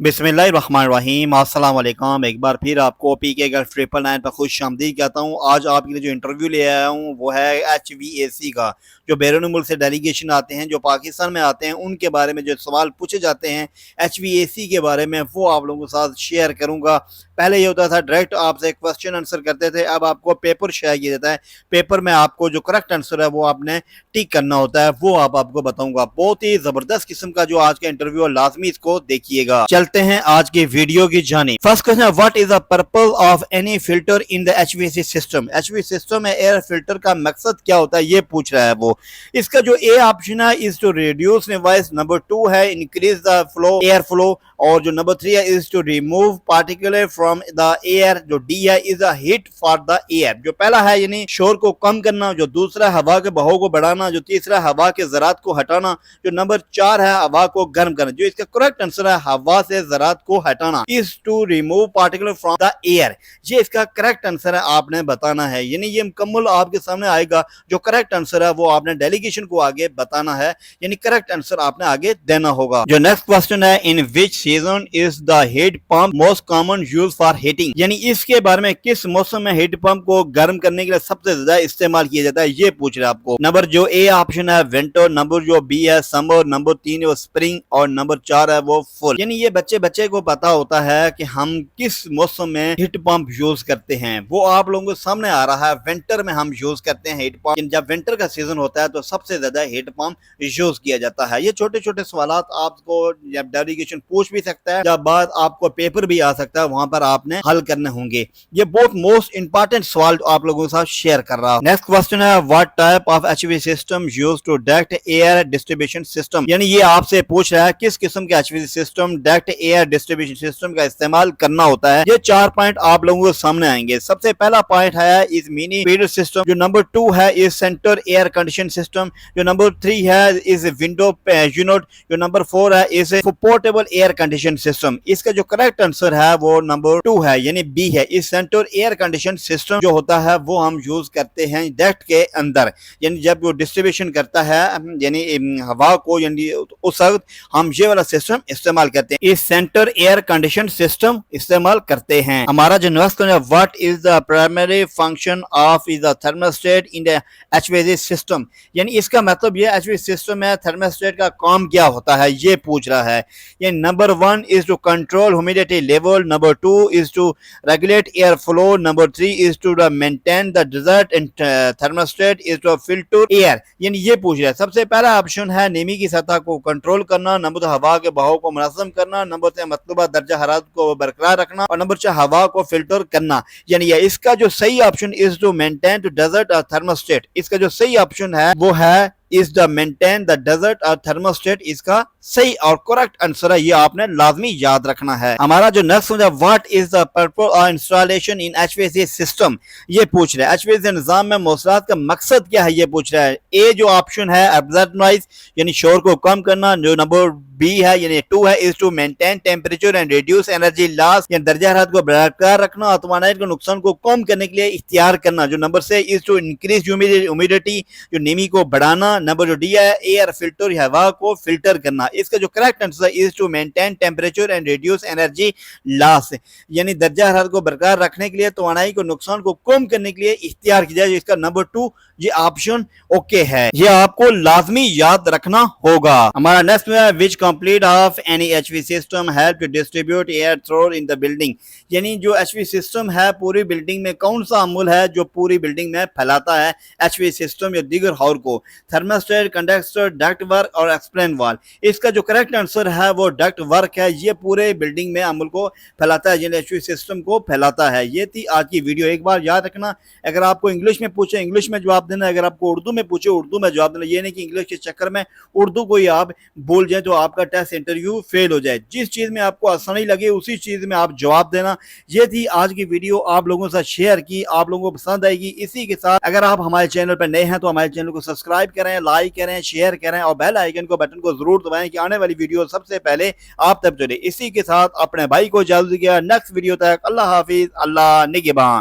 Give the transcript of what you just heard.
बिस्मिल्लाहिर्रहमानिर्रहीम अस्सलाम वालेकुम। एक बार फिर आपको पीके गल्फ 999 पर खुश आमदीद कहता हूँ। आज आपके लिए जो इंटरव्यू ले आया हूँ वो है HVAC का। जो बैरून मुल्क से डेलीगेशन आते हैं, जो पाकिस्तान में आते हैं, उनके बारे में जो सवाल पूछे जाते हैं HVAC के बारे में, वो आप लोगों के साथ शेयर करूँगा। पहले ये होता था डायरेक्ट आपसे क्वेश्चन आंसर करते थे, अब आपको पेपर शेयर किया जाता है। पेपर में आपको जो करेक्ट आंसर है वो आपने टिक करना होता है, वो आपको बताऊंगा। बहुत ही जबरदस्त किस्म का जो आज का इंटरव्यू है, लाजमी इसको देखिएगा। चलते हैं आज की वीडियो की जानिब। फर्स्ट क्वेश्चन है, what is the purpose of any filter in the HVAC system. HVAC system में एयर फिल्टर का मकसद क्या होता है, ये पूछ रहा है वो। इसका जो ए ऑप्शन है is to reduce noise, number 2 है increase the flow, air flow, और जो नंबर 3 है is to remove particular from the air, जो डी है is a heat for the air. जो पहला है यानी शोर को कम करना, जो दूसरा हवा के बहाव को बढ़ाना, जो तीसरा हवा के ज़रात को हटाना, जो नंबर 4 है हवा को गर्म करना। जो इसका करेक्ट आंसर है हवा से ज़रात को हटाना, is to remove particular from the air. ये इसका करेक्ट आंसर है, आपने बताना है, यानी ये मुकम्मल आपके सामने आएगा। जो करेक्ट आंसर है वो आपने डेलीगेशन को आगे बताना है, यानी करेक्ट आंसर आपने आगे देना होगा। जो नेक्स्ट क्वेश्चन है, in which season is the heat pump most common use for heating, यानी इसके बारे में किस मौसम में हीट पंप को गर्म करने के लिए सबसे ज्यादा इस्तेमाल किया जाता है, ये पूछ रहे हैं आपको। नंबर जो ए ऑप्शन है विंटर, नंबर जो बी है समर, नंबर 3 है वो स्प्रिंग, और नंबर 4 है वो फुल। यानी ये बच्चे को पता होता है कि हम किस मौसम में हीट पंप यूज करते हैं, वो आप लोगों को सामने आ रहा है। विंटर में हम यूज करते हैं हीट पंप। जब विंटर का सीजन होता है तो सबसे ज्यादा हीट पंप यूज किया जाता है। ये छोटे छोटे सवाल आपको जब डेलीगेशन पूछ भी सकता है, जब बाद आपको पेपर भी आ सकता है, वहां पर आपने हल करने होंगे। ये बहुत मोस्ट इंपॉर्टेंट सवाल आप लोगों के साथ शेयर कर रहा हूं। नेक्स्ट क्वेश्चन है, what type of HVAC system used to duct air distribution system, यानी ये आपसे पूछ रहा है किस किस्म के HVAC system duct air distribution system का इस्तेमाल करना होता है। ये 4 पॉइंट आप लोगों के सामने आएंगे। सबसे पहला पॉइंट है इज मिनी फीडर सिस्टम, जो नंबर 2 है is centre air condition system, जो नंबर 3 है इज विंडो यूनिट, जो नंबर 4 है is portable air condition system. इसका जो करेक्ट आंसर है वो नंबर 2 है, यानी बी है। इस सेंटर एयर कंडीशन सिस्टम जो होता है वो हम यूज करते हैं डक्ट के अंदर, यानी जब वो डिस्ट्रीब्यूशन करता है यानी हवा को, यानी उस वक्त हम ये वाला सिस्टम इस्तेमाल करते हैं। इस सेंटर एयर कंडीशन सिस्टम इस्तेमाल करते हैं। हमारा जो नेक्स्ट है, what is the primary function of is the thermostat in the HVAC system, यानी इसका मतलब ये HVAC सिस्टम में थर्मोस्टेट का काम क्या होता है, ये पूछ रहा है। ये number 1 is to control humidity level, number 2 is to regulate air flow, number 3 is to maintain the desert, and thermostat is to filter air। यानी ये पूछ रहा है। सबसे पहला ऑप्शन है नमी की सतह को कंट्रोल करना, नंबर 2 हवा के बहाव को मुनज़्ज़म करना, नंबर 3 मतलूबा दर्जा हरारत को बरकरार रखना, और नंबर 4 हवा को फिल्टर करना। यानी इसका जो सही option is to maintain to desert और थर्मोस्टेट। इसका जो सही ऑप्शन है वो है is the maintain the desert और थर्मोस्टेट। इसका सही और करेक्ट आंसर है, ये आपने लाजमी याद रखना है। हमारा जो नेक्स्ट है, what is the purpose of installation in HVAC system, ये पूछ रहा है। HVAC निजाम में मौसलात का मकसद क्या है, ये पूछ रहा है। ए जो ऑप्शन है एब्जॉर्ब नॉइज, यानी शोर को कम करना, जो नंबर बी है यानी 2 है is to maintain temperature and reduce energy loss, यानी दर्जा हरारत को बरकरार रखना और तवानाई के नुकसान को कम करने के लिए इख्तियार करना, जो नंबर से इज टू इंक्रीज ह्यूमिडिटी, जो नमी को बढ़ाना, नंबर जो डी है एयर फिल्टर, हवा को फिल्टर करना। इसका जो करेक्ट आंसर है is to maintain temperature and reduce energy loss, यानी दर्जा हरारत को बरकरार रखने के लिए तवानाई को नुकसान को कम करने के लिए इख्तियार किया जाए। इसका नंबर 2 ये ऑप्शन ओके है, ये आपको लाजमी याद रखना होगा। हमारा नेक्स्ट है, which complete of any HVAC system help to distribute air through in the building, यानी जो HVAC सिस्टम है पूरी बिल्डिंग में कौन सा अमूल है जो पूरी बिल्डिंग में फैलाता है HVAC सिस्टम या दीगर हॉर को। थर्मोस्टेट, कंडक्टर, डक्ट वर्क और एक्सप्लेन वाल। इसका जो करेक्ट आंसर है वो डक्ट वर्क है, ये पूरे बिल्डिंग में अमूल को फैलाता है, यानी HVAC सिस्टम को फैलाता है। ये थी आज की वीडियो। एक बार याद रखना, अगर आपको इंग्लिश में पूछे इंग्लिश में जवाब देना, अगर आपको उर्दू में पूछे उर्दू में जवाब देना। ये नहीं कि इंग्लिश के चक्कर में उर्दू को ही आप बोल जाए तो आपका टेस्ट इंटरव्यू फेल हो जाए। जिस चीज़ में आपको आसानी लगे उसी चीज़ में आप जवाब देना। ये थी आज की वीडियो, आप लोगों के साथ शेयर की, आप लोगों को पसंद आएगी। इसी के साथ अगर आप हमारे चैनल पर नए हैं तो हमारे चैनल को सब्सक्राइब करें, लाइक करें, शेयर करें और बेल आइकन को बटन को जरूर दबाएं कि आने वाली वीडियो सबसे पहले आप तक चले। इसी के साथ अपने भाई को इजाजत दिया, नेक्स्ट वीडियो तक अल्लाह हाफिज, अल्लाह निगहबान।